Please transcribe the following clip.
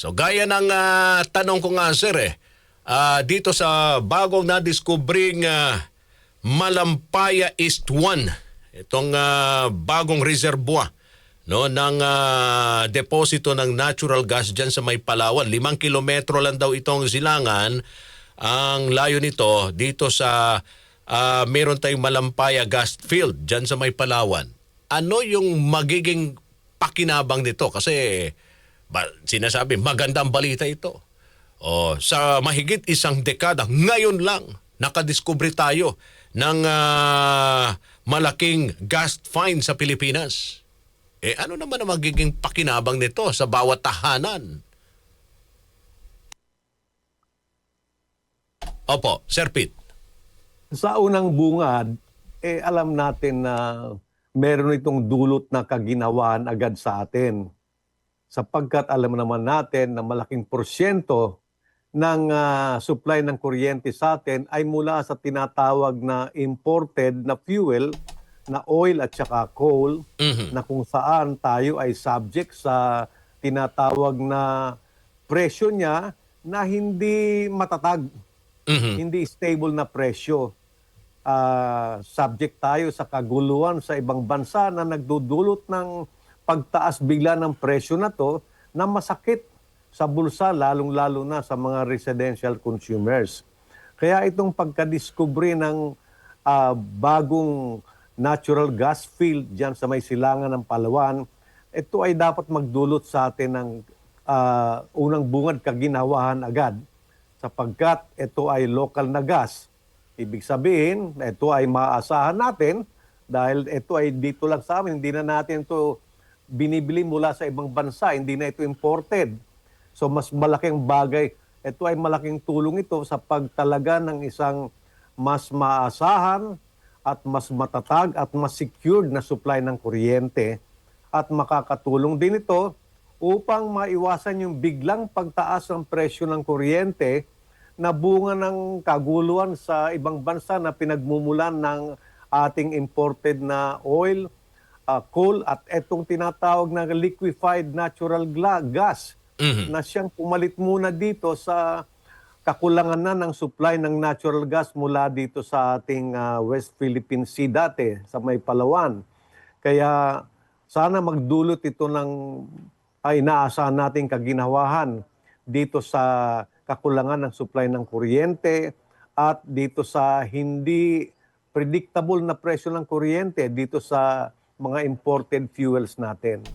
So gaya ng tanong ko nga sir dito sa bagong nadiskubring Malampaya East 1, itong bagong reservoir no ng deposito ng natural gas diyan sa may Palawan. 5 kilometro lang daw itong silangan. Ang layo nito dito sa meron tayong Malampaya gas field diyan sa may Palawan. Ano yung magiging pakinabang nito? Kasi sinasabi magandang balita ito. Sa mahigit isang dekada, ngayon lang nakadiskubre tayo ng malaking gas find sa Pilipinas. Ano naman ang magiging pakinabang nito sa bawat tahanan? Opo, Sir Pete. Sa unang bungad, alam natin na meron itong dulot na kaginawaan agad sa atin. Sapagkat alam naman natin na malaking porsyento ng supply ng kuryente sa atin ay mula sa tinatawag na imported na fuel, na oil at saka coal, na kung saan tayo ay subject sa tinatawag na presyo niya na hindi matatag, hindi stable na presyo. Subject tayo sa kaguluhan sa ibang bansa na nagdudulot ng pagtaas bigla ng presyo na to na masakit sa bulsa, lalong-lalo na sa mga residential consumers. Kaya itong pagkadiskubre ng bagong natural gas field dyan sa may silangan ng Palawan, ito ay dapat magdulot sa atin ng unang bungad kaginawahan agad, sapagkat ito ay local na gas. Ibig sabihin, ito ay maaasahan natin dahil ito ay dito lang sa amin. Hindi na natin ito binibili mula sa ibang bansa. Hindi na ito imported. So mas malaking bagay. Ito ay malaking tulong ito sa pagtalaga ng isang mas maaasahan at mas matatag at mas secured na supply ng kuryente. At makakatulong din ito upang maiwasan yung biglang pagtaas ng presyo ng kuryente na bunga ng kaguluhan sa ibang bansa na pinagmumulan ng ating imported na oil, coal at etong tinatawag na liquefied natural gas na siyang pumalit muna dito sa kakulangan na ng supply ng natural gas mula dito sa ating West Philippine Sea dati sa may Palawan. Kaya sana magdulot ito ng ay inaasahan nating kaginawahan dito sa kakulangan ng supply ng kuryente at dito sa hindi predictable na presyo ng kuryente dito sa mga imported fuels natin.